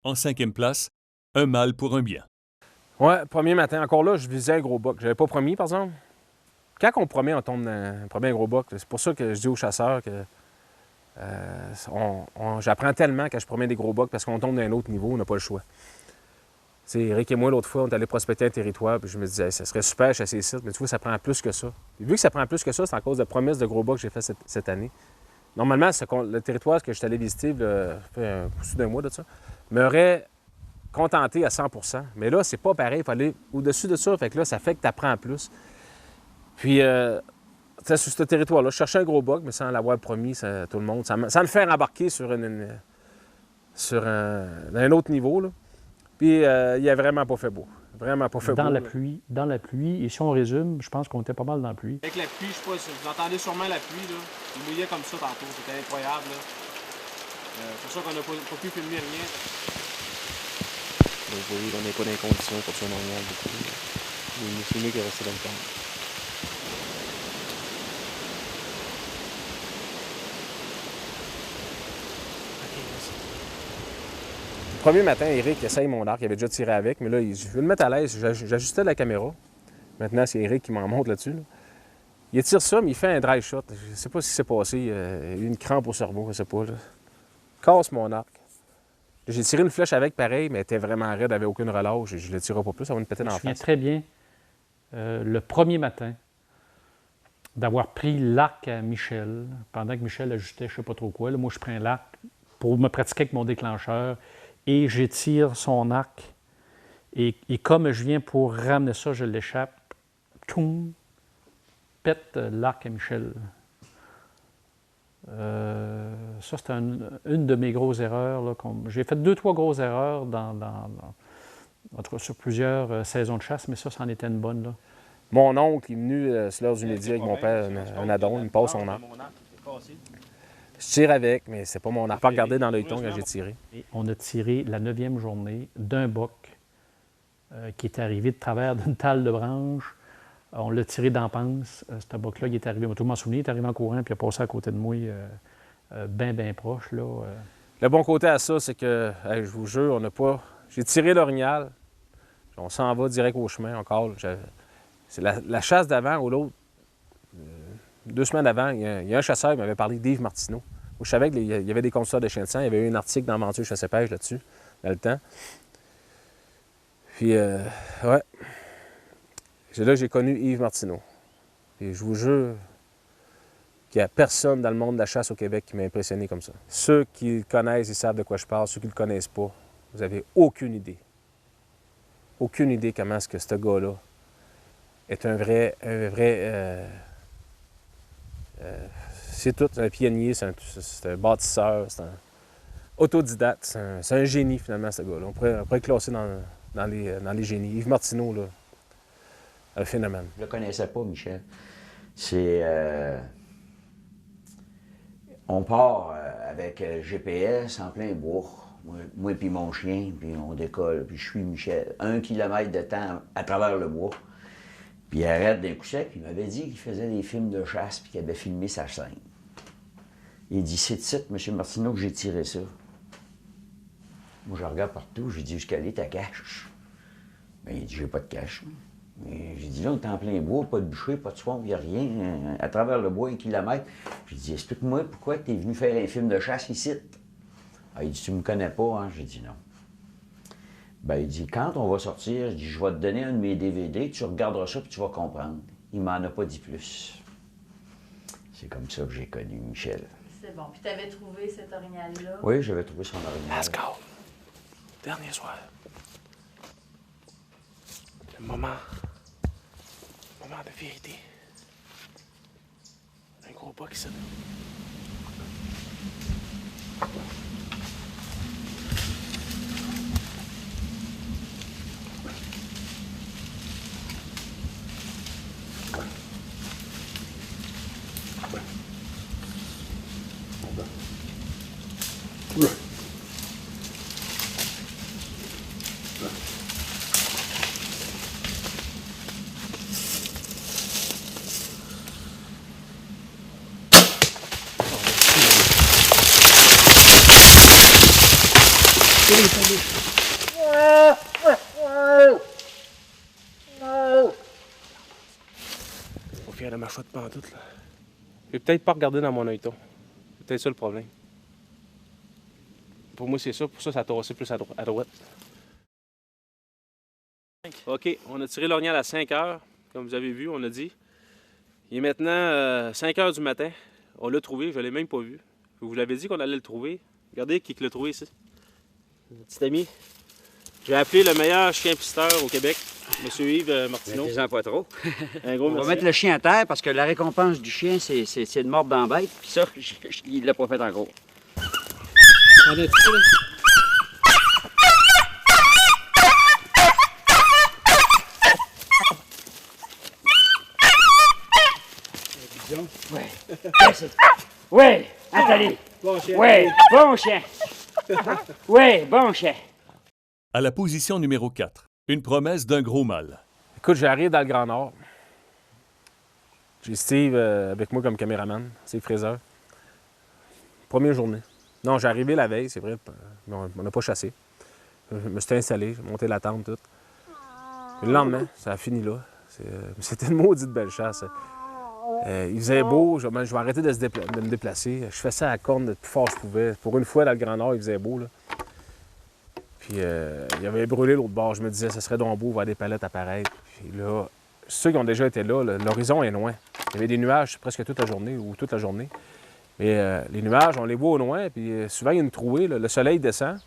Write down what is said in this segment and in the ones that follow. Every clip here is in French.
En cinquième place, un mal pour un bien. Ouais, premier matin. Encore là, je visais un gros buck. J'avais pas promis, par exemple. Quand on promet, on tombe dans un premier gros buck. C'est pour ça que je dis aux chasseurs que j'apprends tellement quand je promets des gros bucks parce qu'on tombe dans un autre niveau, on n'a pas le choix. T'sais, Eric et moi, l'autre fois, on est allé prospecter un territoire, puis je me disais, hey, ça serait super chasser ici, mais tu vois, ça prend plus que ça. Puis vu que ça prend plus que ça, c'est à cause de promesses de gros bucks que j'ai fait cette année. Normalement, le territoire que je suis allé visiter, ça fait plus d'un mois de ça, m'aurait contenté à 100 %. Mais là, c'est pas pareil, il faut aller au-dessus de ça, fait que là, ça fait que tu apprends plus. Puis, sur ce territoire-là, je cherchais un gros buck, mais sans l'avoir promis à tout le monde, sans le faire embarquer sur un autre niveau, là. Puis, il a vraiment pas fait beau. Vraiment pas fait beau. Dans la pluie, et si on résume, je pense qu'on était pas mal dans la pluie. Avec la pluie, je sais pas, vous entendez sûrement la pluie, là. Il mouillait comme ça tantôt, c'était incroyable, là. C'est pour ça qu'on n'a pas pu filmer rien. Donc, vous voyez qu'on n'est pas dans les conditions pour ça normales du tout. C'est mieux qu'il est resté dans le camp. Le premier matin, Eric essaye mon arc. Il avait déjà tiré avec, mais là, je veux le mettre à l'aise. J'ajustais la caméra. Maintenant, c'est Eric qui m'en montre là-dessus. Là. Il tire ça, mais il fait un dry shot. Je ne sais pas ce qui s'est passé. Il a eu une crampe au cerveau, je ne sais pas. Là. Casse mon arc. J'ai tiré une flèche avec, pareil, mais elle était vraiment raide, elle n'avait aucune relâche. Je ne le tirerai pas plus, ça va me péter dans la face. Je me souviens très bien, le premier matin, d'avoir pris l'arc à Michel, pendant que Michel ajustait je ne sais pas trop quoi. Là, moi, je prends l'arc pour me pratiquer avec mon déclencheur et j'étire son arc. Et comme je viens pour ramener ça, je l'échappe. Toum, pète l'arc à Michel. Ça, c'était une de mes grosses erreurs. Là, j'ai fait 2-3 grosses erreurs en tout cas, sur plusieurs saisons de chasse, mais ça, c'en était une bonne. Là. Mon oncle est venu sur l'heure du midi avec mon père, un addon, il me passe son arc. Je tire avec, mais c'est pas mon arc. Pas regardé dans l'œilleton quand j'ai tiré. Et on a tiré la 9e journée d'un buck qui est arrivé de travers d'une talle de branche. On l'a tiré dans panse. Ce buck-là, il est arrivé, tout m'en souvenir, il est arrivé en courant, puis il a passé à côté de moi, bien proche. Là. Le bon côté à ça, c'est que, je vous jure, on n'a pas... J'ai tiré l'orignal, on s'en va direct au chemin, encore. C'est la chasse d'avant ou l'autre. 2 semaines avant, il y a un chasseur qui m'avait parlé d'Yves Martineau. Je savais qu'il y avait des constructeurs de chiens de sang, il y avait eu un article dans Menture Chasse-Pêche là-dessus, dans le temps. Puis, ouais. Là, j'ai connu Yves Martineau. Et je vous jure qu'il n'y a personne dans le monde de la chasse au Québec qui m'a impressionné comme ça. Ceux qui le connaissent, ils savent de quoi je parle. Ceux qui ne le connaissent pas, vous n'avez aucune idée. Aucune idée comment est-ce que ce gars-là est un vrai c'est tout. C'est un pionnier, c'est un bâtisseur, c'est un autodidacte. C'est un génie, finalement, ce gars-là. On pourrait le classer dans les génies. Yves Martineau, là, un phénomène. Je ne le connaissais pas, Michel. C'est... On part avec GPS en plein bois. Moi puis mon chien, puis on décolle, puis je suis Michel. 1 kilomètre de temps à travers le bois. Puis il arrête d'un coup sec, puis il m'avait dit qu'il faisait des films de chasse, puis qu'il avait filmé sa scène. Il dit, c'est titre, M. Martineau, que j'ai tiré ça. Moi, je regarde partout, j'ai dit, jusqu'à aller ta cache. Bien, il dit, j'ai pas de cache. J'ai dit, là, on est en plein bois, pas de bûcher, pas de swamp, il n'y a rien. À travers le bois, 1 kilomètre. J'ai dit, explique-moi pourquoi tu es venu faire un film de chasse ici. Ah, il dit, tu me connais pas, hein? J'ai dit, non. Ben, il dit, quand on va sortir, je dis, je vais te donner un de mes DVD, tu regarderas ça puis tu vas comprendre. Il m'en a pas dit plus. C'est comme ça que j'ai connu Michel. C'est bon. Puis tu avais trouvé cet orignal-là? Oui, j'avais trouvé son orignal. Let's go. Dernier soir. Le moment de vérité. Un gros buck ici. Allez, allez. marche pas de pantoute, là. J'ai peut-être pas regardé dans mon œilleton. C'est peut-être ça le problème. Pour moi, c'est ça. Pour ça, ça a tassé plus à droite. OK, on a tiré l'orignal à 5 heures. Comme vous avez vu, on a dit. Il est maintenant 5 heures du matin. On l'a trouvé, je l'ai même pas vu. Vous l'avez dit qu'on allait le trouver. Regardez qui l'a trouvé ici. Mon petit ami. J'ai appelé le meilleur chien pisteur au Québec, M. Yves Martineau. Mettez-en pas trop. Un gros On va merci. mettre le chien à terre parce que la récompense du chien, c'est de mordre dans la bête. Puis ça, il l'a pas fait encore. Ouais. Ouais, Nathalie. Bon chien. Ouais, bon chien. Ouais, bon chien. À la position numéro 4, une promesse d'un gros mâle. Écoute, j'arrive dans le Grand Nord. J'ai Steve avec moi comme caméraman, Steve Fraser. Première journée. Non, j'ai arrivé la veille, c'est vrai, mais on n'a pas chassé. Je me suis installé, j'ai monté la tente, tout. Puis le lendemain, ça a fini là. C'était une maudite belle chasse. Il faisait beau, je vais arrêter de me déplacer. Je fais ça à la corne le plus fort que je pouvais. Pour une fois, dans le Grand Nord, il faisait beau, là. Puis il avait brûlé l'autre bord. Je me disais, ça serait donc beau voir des palettes apparaître. Puis là, ceux qui ont déjà été là, l'horizon est loin. Il y avait des nuages presque toute la journée ou toute la journée. Mais les nuages, on les voit au loin, puis souvent, il y a une trouée, là, le soleil descend,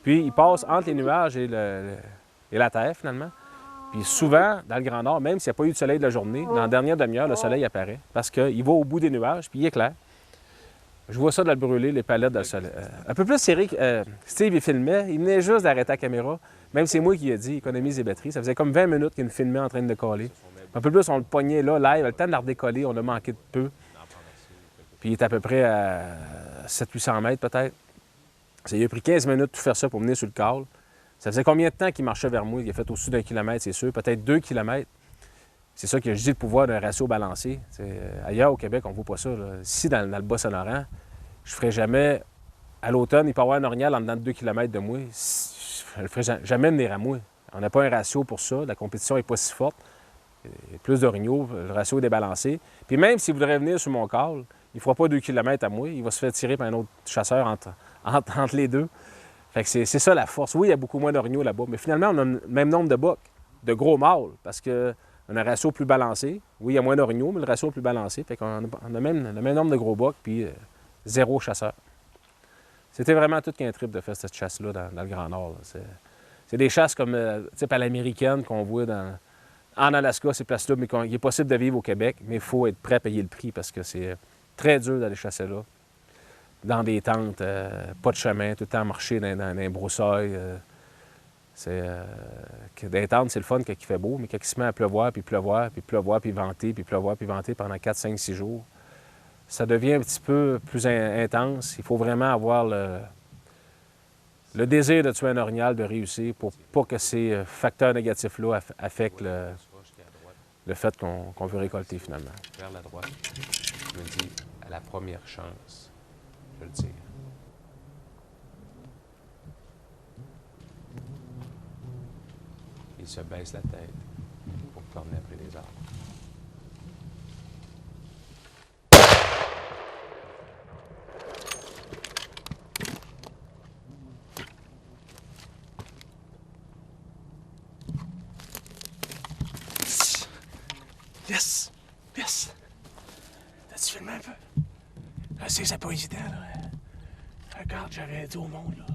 puis il passe entre les nuages et la terre, finalement. Puis souvent, dans le Grand Nord, même s'il n'y a pas eu de soleil de la journée, dans la dernière demi-heure, le soleil apparaît parce qu'il va au bout des nuages, puis il éclaire. Je vois ça de le brûler, les palettes dans le soleil. Un peu plus serré, Steve, il filmait, il venait juste d'arrêter la caméra. Même c'est moi qui ai dit, économise les batteries. Ça faisait comme 20 minutes qu'il me filmait en train de décoller. Un peu plus, on le pognait là, live, le temps de la redécoller, on a manqué de peu. Puis il est à peu près à 700-800 mètres peut-être. Ça lui a pris 15 minutes de tout faire ça pour venir sur le col. Ça faisait combien de temps qu'il marchait vers moi? Il a fait au-dessus d'un kilomètre, c'est sûr, peut-être 2 kilomètres. C'est ça que je dis le pouvoir d'un ratio balancé. Ailleurs au Québec, on ne voit pas ça. Là. Ici, dans le Bas-Saint-Laurent, je ne ferais jamais. À l'automne, il peut y avoir un orignal en dedans de 2 km de moi. Je ne le ferais jamais venir à moi. On n'a pas un ratio pour ça. La compétition n'est pas si forte. Il y a plus d'orignaux, le ratio est débalancé. Puis même s'il voudrait venir sur mon col, il ne fera pas 2 km à moi. Il va se faire tirer par un autre chasseur entre les deux. Fait que c'est ça la force. Oui, il y a beaucoup moins d'orignaux là-bas, mais finalement, on a le même nombre de bocs, de gros mâles, parce qu'on a un ratio plus balancé. Oui, il y a moins d'orignaux, mais le ratio est plus balancé. Fait qu'on a même le même nombre de gros bocs, puis zéro chasseur. C'était vraiment tout qu'un trip de faire cette chasse-là dans le Grand Nord. C'est des chasses comme, type à l'américaine qu'on voit en Alaska, ces places-là, mais il est possible de vivre au Québec, mais il faut être prêt à payer le prix parce que c'est très dur d'aller chasser là. Dans des tentes, pas de chemin, tout le temps marcher dans les broussailles. Des tentes, c'est le fun quand il fait beau, mais quand il se met à pleuvoir, puis pleuvoir, puis pleuvoir, puis venter, puis pleuvoir, puis venter pendant 4, 5, 6 jours, ça devient un petit peu plus intense. Il faut vraiment avoir le désir de tuer un orignal, de réussir, pour pas que ces facteurs négatifs-là affectent le fait qu'on veut récolter finalement. Vers la droite, je me dis, à la première chance, je le tire. Il se baisse la tête pour corner après les arbres. Yes! Yes! T'as-tu filmé un peu? Je sais que c'est pas évident, là. Regarde, j'avais dit au monde, là.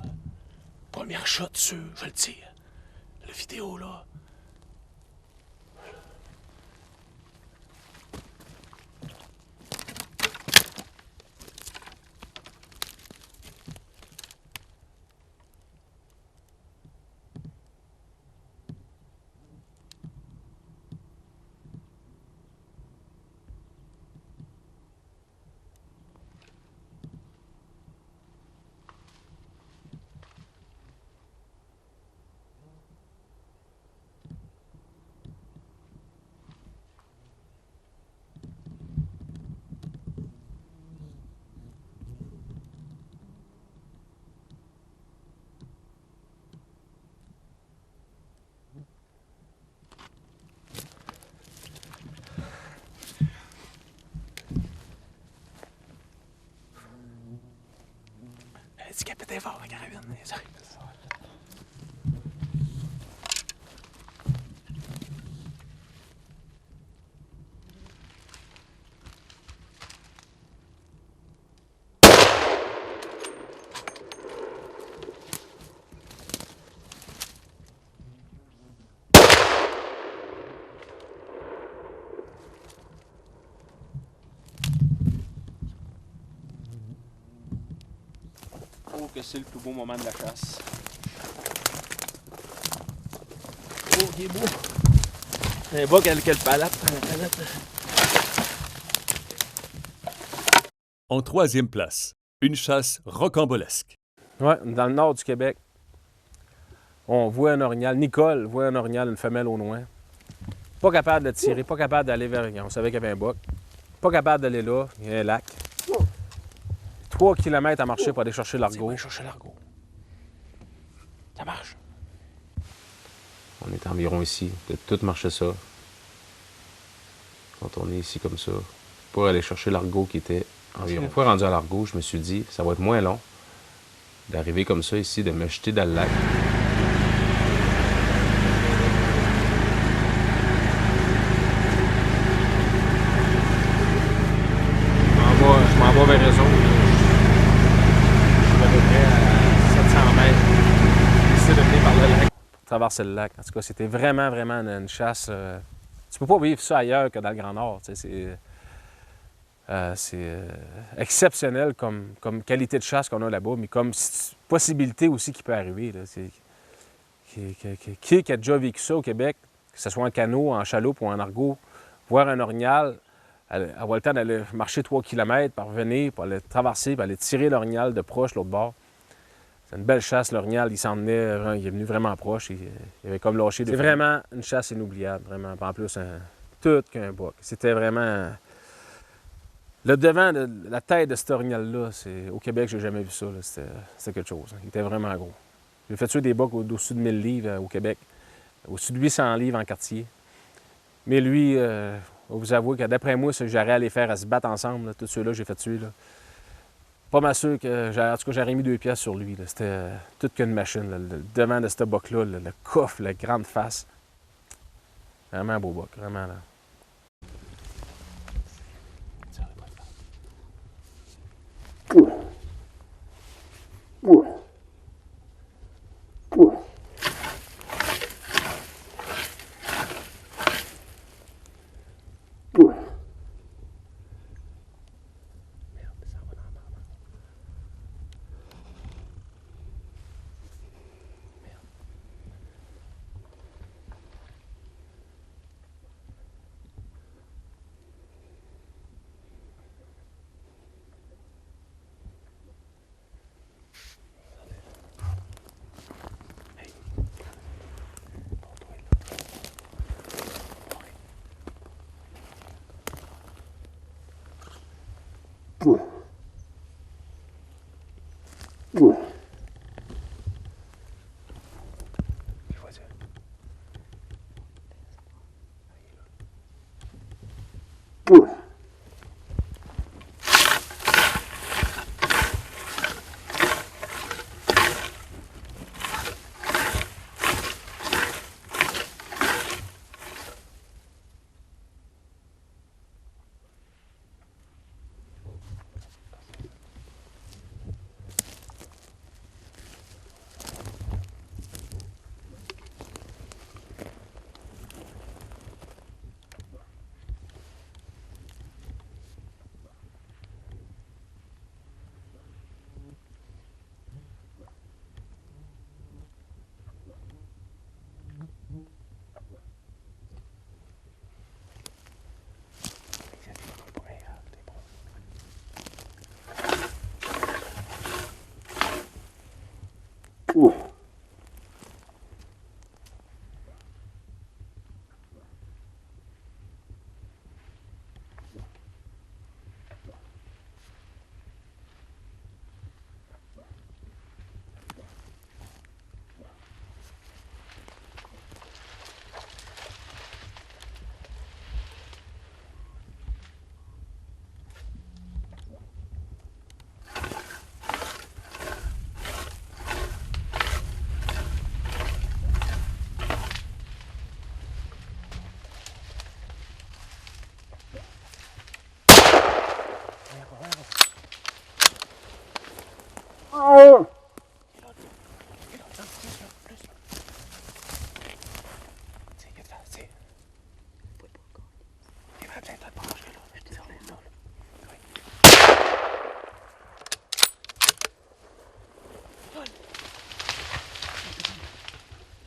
Première shot sûr, je le tire. La vidéo, là. dit qu'elle pétait fort, la carabine. Oh, que c'est le plus beau moment de la chasse. Oh, il est beau. Un bas quelle palette. En troisième place, une chasse rocambolesque. Ouais, dans le nord du Québec, on voit un orignal. Nicole voit un orignal, une femelle au loin. Pas capable de tirer, pas capable d'aller vers. On savait qu'il y avait un boc. Pas capable d'aller là, il y a un lac. 3 km à marcher pour aller chercher l'argot. Ça marche. On est environ ici, de tout marcher ça. Quand on est ici comme ça, pour aller chercher l'argot qui était environ. Une fois rendu à l'argot, je me suis dit, ça va être moins long d'arriver comme ça ici, de me jeter dans le lac. Je m'en vais vers eux autres. Je suis à peu près à 700 mètres. J'essaie de venir par le lac. Traverser le lac. En tout cas, c'était vraiment, vraiment une chasse. Tu peux pas vivre ça ailleurs que dans le Grand Nord. C'est exceptionnel comme qualité de chasse qu'on a là-bas, mais comme possibilité aussi qui peut arriver. Là. Qui a déjà vécu ça au Québec, que ce soit en canot, en chaloupe ou en argot, voir un orignal, avoir le temps d'aller marcher 3 km, pour revenir, pour aller traverser, pour aller tirer l'orignal de proche, l'autre bord. C'est une belle chasse, l'orignal. Il s'en venait, il est venu vraiment proche. Il avait comme lâché. C'est vraiment une chasse inoubliable, vraiment. En plus, tout qu'un boc. C'était vraiment. Le devant de la tête de cet orignal-là, au Québec, j'ai jamais vu ça. C'était quelque chose. Il était vraiment gros. J'ai fait tuer des bocs au-dessus de 1000 livres au Québec, au-dessus de 800 livres en quartier. Mais lui, je vais vous avouer que d'après moi, ce que j'aurais à les faire à se battre ensemble, là, tous ceux-là que j'ai fait tuer, là, pas mal sûr que, en tout cas, j'aurais mis 2 pièces sur lui. C'était toute qu'une machine. Là, le devant de ce boc-là, le coffre, la grande face. Vraiment un beau boc, vraiment. Là.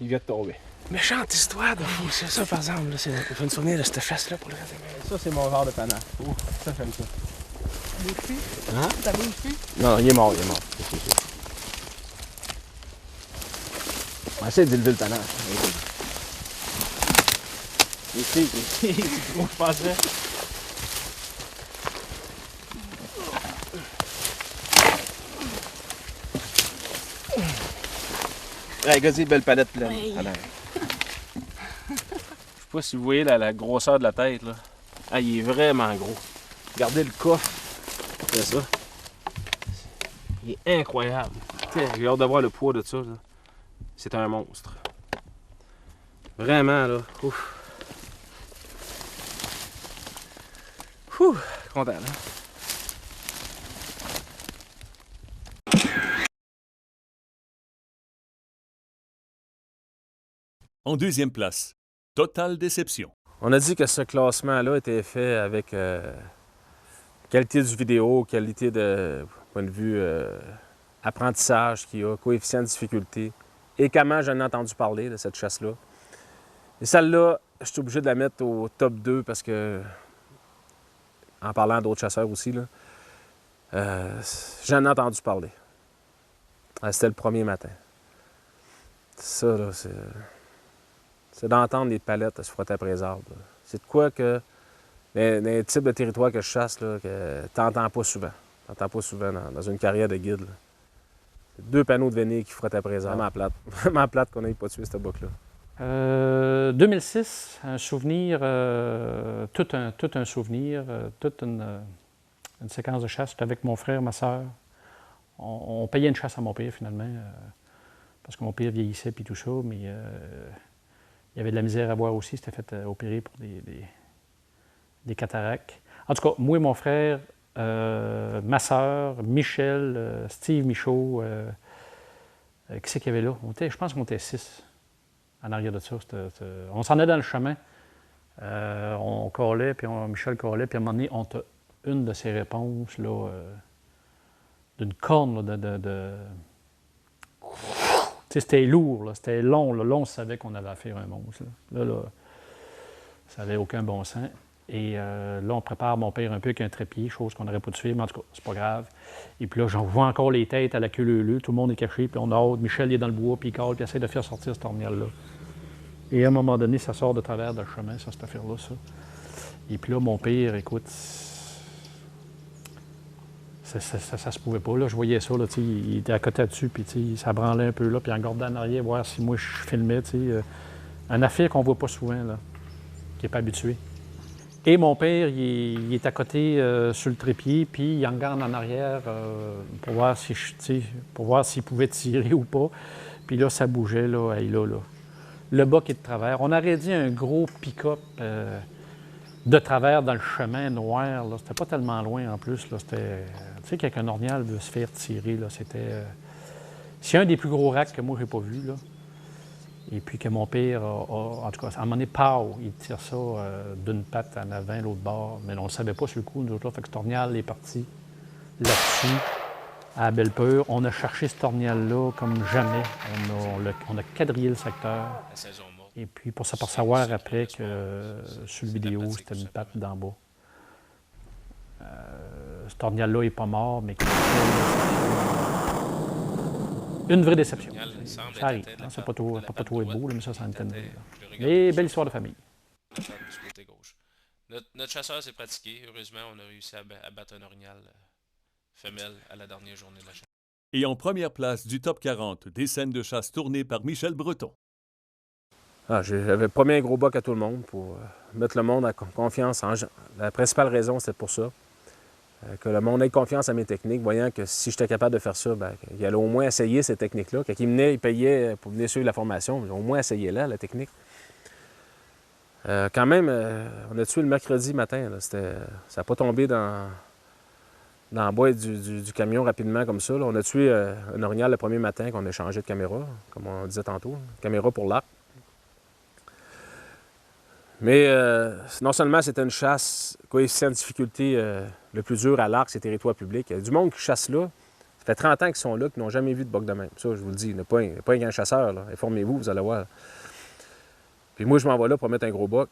il vient de tomber. Méchante histoire de fou, c'est ça, par exemple. C'est une souvenir de cette chasse-là pour le reste. Ça, c'est mon genre de panard. Oh, ça, j'aime ça. T'as bouffé? Hein? T'as bouffé? Non, il est mort, il est mort. C'est sûr. On va essayer d'élever le panard. Ici, c'est gros, je pensais. Ouais, regardez, belle palette pleine. Oui. Alors. Je sais pas si vous voyez la grosseur de la tête, là. Ah, il est vraiment gros. Regardez le coffre. C'est ça. Il est incroyable. J'ai hâte de voir le poids de ça. Là. C'est un monstre. Vraiment, là. Ouf. Ouh, content, là. En deuxième place, Totale Déception. On a dit que ce classement-là était fait avec qualité du vidéo, qualité de point de vue apprentissage qu'il y a, coefficient de difficulté, et comment j'en ai entendu parler de cette chasse-là. Et celle-là, je suis obligé de la mettre au top 2 parce que, en parlant d'autres chasseurs aussi, là, j'en ai entendu parler. C'était le premier matin. Ça, là, c'est d'entendre les palettes se frotter après les arbres. Là. C'est de quoi que, dans les types de territoires que je chasse, là, que tu n'entends pas souvent. Tu n'entends pas souvent dans une carrière de guide. Là. C'est 2 panneaux de venir qui frottent après les arbres. Vraiment plate. Vraiment plate qu'on n'ait pas tué cette boucle-là. 2006, un souvenir, tout un souvenir, toute une séquence de chasse. J'étais avec mon frère, ma soeur. On payait une chasse à mon père, finalement, parce que mon père vieillissait et tout ça, mais il y avait de la misère à boire aussi. C'était fait opérer pour des cataractes. En tout cas, moi et mon frère, ma soeur, Michel, Steve Michaud, qui c'est qu'il y avait là? Je pense qu'on était 6 en arrière de ça. On s'en allait dans le chemin. On collait, puis Michel collait, puis à un moment donné, on a une de ses réponses, là, d'une corne, là, c'était lourd, là, c'était long. Là, on savait qu'on avait affaire à un monstre. Là, ça n'avait aucun bon sens. Et là, on prépare mon père un peu avec un trépied, chose qu'on n'aurait pas dû faire, mais en tout cas, c'est pas grave. Et puis là, j'en vois encore les têtes à la queue leu-leu, tout le monde est caché, puis on a hâte. Michel il est dans le bois, puis il cale, puis il essaie de faire sortir cette ornière-là. Et à un moment donné, ça sort de travers le chemin, ça, cette affaire-là, ça. Et puis là, mon père, écoute, ça se pouvait pas. Là, je voyais ça, là, il était à côté dessus, puis ça branlait un peu là, puis en regardant en arrière, voir si moi je filmais. Un affaire qu'on voit pas souvent, là, qui n'est pas habitué. Et mon père, il est à côté sur le trépied, puis il en regarde en arrière pour voir s'il pouvait tirer ou pas. Puis là, ça bougeait, là, là. Le bas qui est de travers. On aurait dit un gros pick-up de travers dans le chemin noir. Là. C'était pas tellement loin en plus. Là. C'était, tu sais, qu'un ornial veut se faire tirer. Là. C'était. C'est un des plus gros racks que moi, j'ai pas vu. Là. Et puis que mon père en tout cas, à un moment donné, il tire ça d'une patte en avant, l'autre bord. Mais on ne savait pas sur le coup, nous autres. Là, fait que cet ornial est parti là-dessus, à Belle-Peur. On a cherché cet ornial-là comme jamais. On a quadrillé le secteur. Et puis, pour s'apercevoir après que sur le vidéo, c'était une patte d'en bas. Cet ornial-là n'est pas mort, mais une vraie déception. Ça arrive. Hein, c'est pas tout être beau, là, mais ça en était une vraie. Mais belle histoire de famille. Notre chasseur s'est pratiqué. Heureusement, on a réussi à battre un orignal femelle à la dernière journée de la chasse. Et en première place du top 40 des scènes de chasse tournées par Michel Breton. J'avais promis un gros boc à tout le monde pour mettre le monde en confiance. La principale raison, c'était pour ça. Que le monde ait confiance à mes techniques, voyant que si j'étais capable de faire ça, il allait au moins essayer ces techniques-là. Quand il venait, il payait pour venir suivre la formation, au moins essayer la technique. Quand même, on a tué le mercredi matin. Là, ça n'a pas tombé dans la boîte du camion rapidement comme ça. Là. On a tué un orignal le premier matin qu'on a changé de caméra, comme on disait tantôt. Caméra pour l'arc. Mais non seulement c'était une chasse, coefficient de difficulté le plus dur à l'arc, c'est territoire public. Il y a du monde qui chasse là, Ça fait 30 ans qu'ils sont là, qu'ils n'ont jamais vu de boc de même. Ça, je vous le dis, il n'y a pas un grand chasseur. Là. Informez-vous, vous allez voir. Puis moi, je m'en vais là pour mettre un gros boc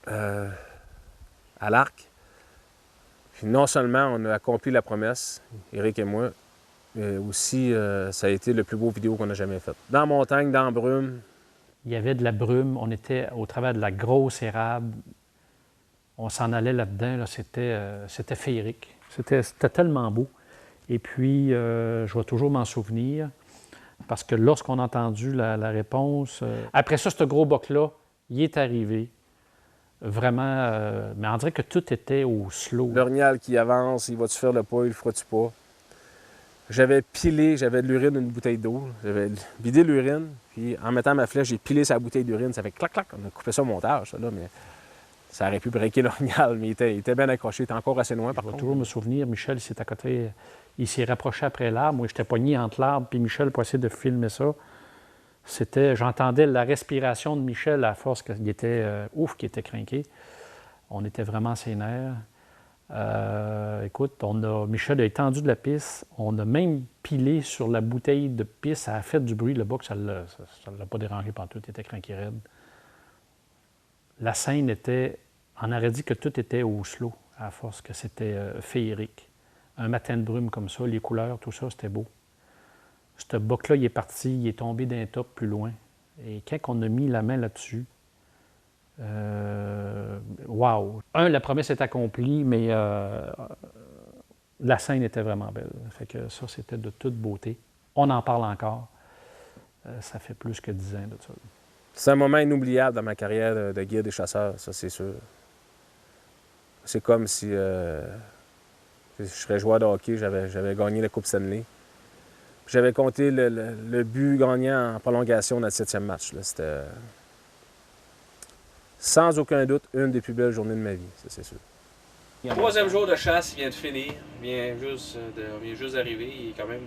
à l'arc. Puis non seulement on a accompli la promesse, Éric et moi, mais aussi ça a été le plus beau vidéo qu'on a jamais fait. Dans la montagne, dans la brume. Il y avait de la brume, on était au travers de la grosse érable. On s'en allait là-dedans, là, c'était féerique. C'était tellement beau. Et puis, je vais toujours m'en souvenir, parce que lorsqu'on a entendu la réponse, après ça, ce gros boc-là, il est arrivé. Vraiment, mais on dirait que tout était au slow. L'orignal qui avance, il va-tu faire le pas, il le fera-tu pas? J'avais pilé, j'avais de l'urine dans une bouteille d'eau. J'avais vidé l'urine, puis en mettant ma flèche, j'ai pilé sa bouteille d'urine. Ça fait clac, clac. On a coupé ça au montage, ça, là, mais ça aurait pu breaker l'orignal, mais il était bien accroché. Il était encore assez loin, par contre. Je vais toujours me souvenir, Michel, il s'est à côté, il s'est rapproché après l'arbre. Moi, j'étais pogné entre l'arbre, puis Michel pour essayer de filmer ça. J'entendais la respiration de Michel à force qu'il était, qu'il était crinqué. On était vraiment ses nerfs. Écoute, Michel a étendu de la pisse. On a même pilé sur la bouteille de pisse. Ça a fait du bruit. Le boc, ça ne l'a pas dérangé pantoute. Il était crinqué raide. La scène était... On aurait dit que tout était au slow, à force que c'était féerique. Un matin de brume comme ça, les couleurs, tout ça, c'était beau. Ce boc-là, il est parti, il est tombé d'un top plus loin. Et quand on a mis la main là-dessus, wow! La promesse est accomplie, mais la scène était vraiment belle. Fait que ça, c'était de toute beauté. On en parle encore. Ça fait plus que 10 ans de ça. C'est un moment inoubliable dans ma carrière de guide et chasseur, ça, c'est sûr. C'est comme si je serais joueur de hockey, j'avais gagné la Coupe Stanley. J'avais compté le but gagnant en prolongation dans le 7e match. C'était, sans aucun doute, une des plus belles journées de ma vie, ça c'est sûr. Troisième jour de chasse, il vient de finir. Il vient juste d'arriver. Il est quand même...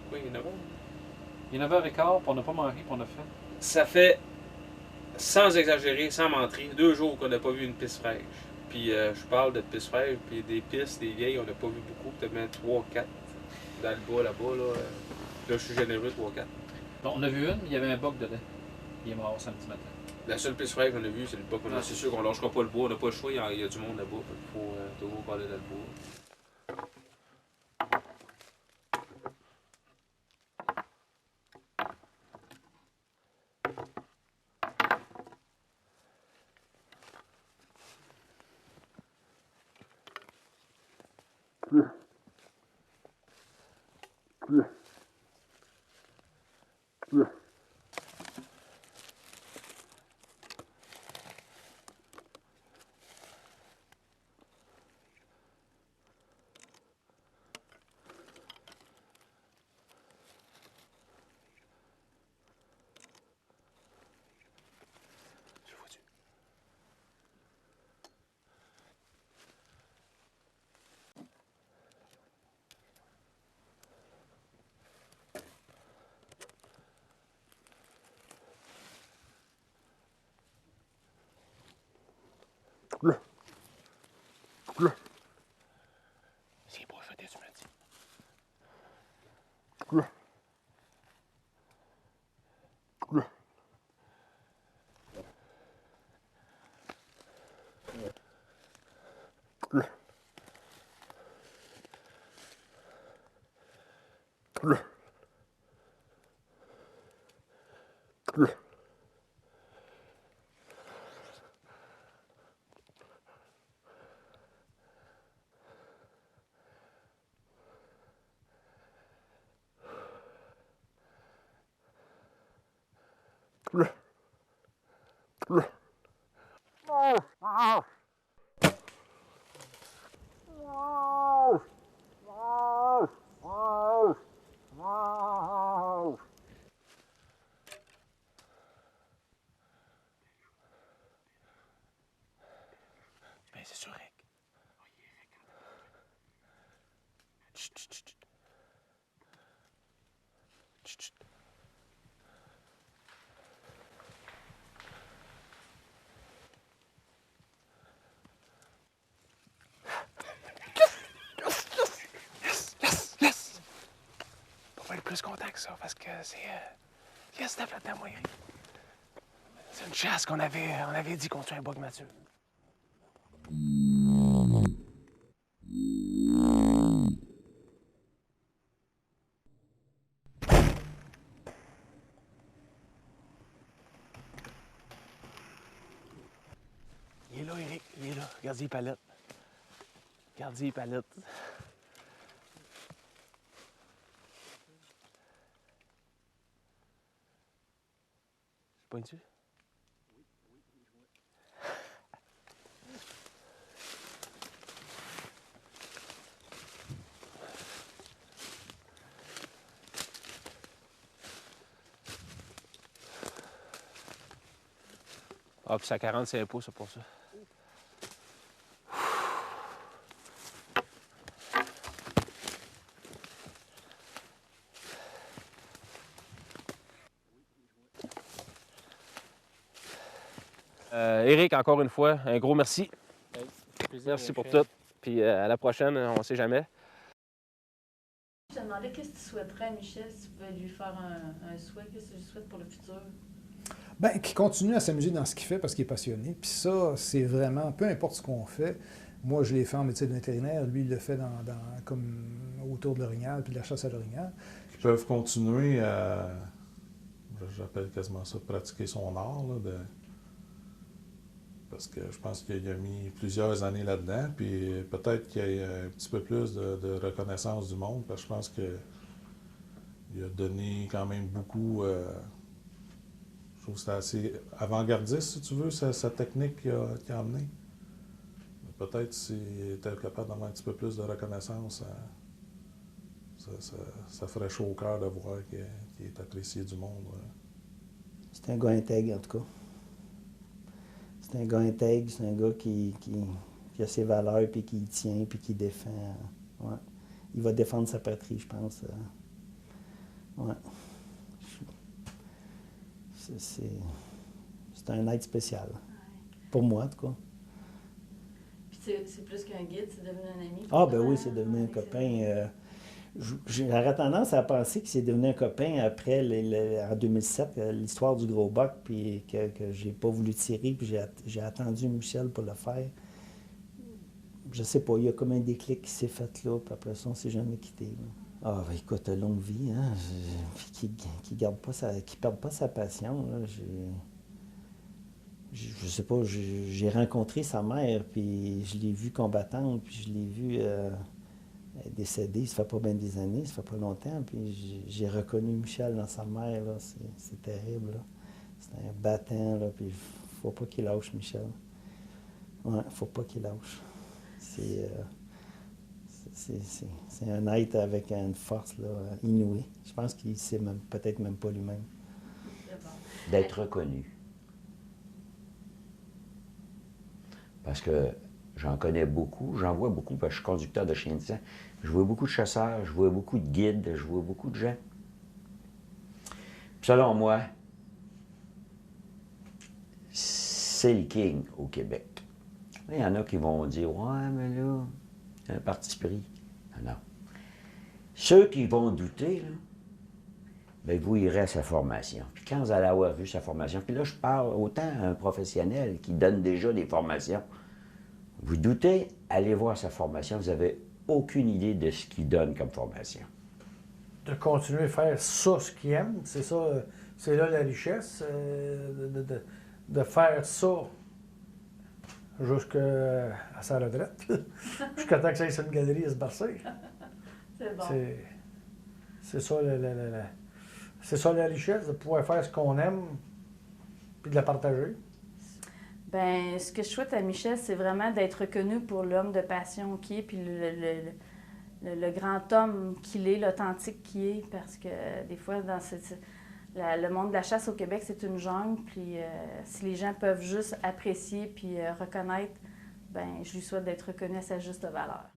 quoi, il est 9h? Il est 9h15, puis on n'a pas mangé, puis on a fait. Ça fait, sans exagérer, sans mentir, 2 jours qu'on n'a pas vu une piste fraîche. Puis je parle de piste fraîche, puis des pistes, des vieilles, on n'a pas vu beaucoup. Peut-être même 3-4 dans le bas, là-bas. Là, je suis généreux, 3-4. Bon, on a vu une, il y avait un boc dedans. Il est mort samedi matin. La seule piste fraîche qu'on a vue, c'est le bois qu'on a. C'est sûr qu'on ne lâchera pas le bois, on n'a pas le choix, il y a du monde là-bas. Il faut toujours parler dans le bois. C'est pas fait des humains. Ben, c'est sur Rick. Chut, chut, chut. Chut, chut. avec ça, parce que c'est... Qu'est-ce que t'as fait là-dedans, moi, Eric? C'est une chasse qu'on avait dit qu'on tue un bug mature. Il est là, Eric, il est là. Regardez les palettes. Regardez les palettes. C'est pas une dessus? Ah, puis c'est à 45 pouces, c'est pour ça. Eric, encore une fois, un gros merci. Merci pour tout. Puis à la prochaine, on ne sait jamais. Je te demandais qu'est-ce que tu souhaiterais à Michel si tu pouvais lui faire un souhait. Qu'est-ce que tu souhaites pour le futur? Bien, qu'il continue à s'amuser dans ce qu'il fait parce qu'il est passionné. Puis ça, c'est vraiment, peu importe ce qu'on fait. Moi, je l'ai fait en médecine vétérinaire. Lui, il le fait comme autour de l'orignal puis de la chasse à l'orignal. Ils peuvent continuer à, j'appelle quasiment ça, pratiquer son art, là, parce que je pense qu'il a mis plusieurs années là-dedans, puis peut-être qu'il y a un petit peu plus de reconnaissance du monde, parce que je pense qu'il a donné quand même beaucoup. Je trouve que c'est assez avant-gardiste, si tu veux, sa technique qu'il a amenée. Peut-être s'il était capable d'avoir un petit peu plus de reconnaissance, ça ferait chaud au cœur de voir qu'il est apprécié du monde. C'est un gars intègre, en tout cas. C'est un gars intègre, c'est un gars qui a ses valeurs, puis qui y tient, puis qui défend. Ouais. Il va défendre sa patrie, je pense. Ouais. C'est un être spécial. Pour moi, en tout cas. Puis c'est plus qu'un guide, c'est devenu un ami? Ah, ben oui, c'est devenu un copain. J'aurais tendance à penser que c'est devenu un copain après, en 2007, l'histoire du gros boc, puis que j'ai pas voulu tirer, puis j'ai attendu Michel pour le faire. Je sais pas, il y a comme un déclic qui s'est fait là, puis après ça, on s'est jamais quitté. Là. Ah, ben écoute, longue vie, hein, qui perde pas sa passion. Là. Je sais pas, j'ai rencontré sa mère, puis je l'ai vue combattante, puis je l'ai vue décédée, ça fait pas bien des années, ça fait pas longtemps, puis j'ai reconnu Michel dans sa mère, là, c'est terrible, là. C'est un battant, là, puis faut pas qu'il lâche, Michel. Ouais, faut pas qu'il lâche. C'est un être avec une force, là, inouïe. Je pense qu'il sait peut-être même pas lui-même. D'être reconnu. Parce que j'en connais beaucoup, j'en vois beaucoup, parce que je suis conducteur de chiens de sang. Je vois beaucoup de chasseurs, je vois beaucoup de guides, je vois beaucoup de gens. Puis selon moi, c'est le king au Québec. Il y en a qui vont dire « Ouais, mais là, il y a un parti pris. » Non, non. Ceux qui vont douter, là, bien, vous irez à sa formation. Puis quand vous allez avoir vu sa formation, puis là, je parle autant à un professionnel qui donne déjà des formations. Vous doutez, allez voir sa formation, vous n'avez aucune idée de ce qu'il donne comme formation. De continuer à faire ça, ce qu'il aime, c'est ça, c'est là la richesse, de faire ça jusqu'à sa retraite, jusqu'à temps que ça aille sur une galerie à se bercer. C'est bon. C'est ça, c'est ça la richesse, de pouvoir faire ce qu'on aime, puis de la partager. Bien, ce que je souhaite à Michel, c'est vraiment d'être reconnu pour l'homme de passion qu'il est, puis le grand homme qu'il est, l'authentique qu'il est, parce que des fois, dans le monde de la chasse au Québec, c'est une jungle, puis si les gens peuvent juste apprécier puis reconnaître, bien, je lui souhaite d'être reconnu à sa juste valeur.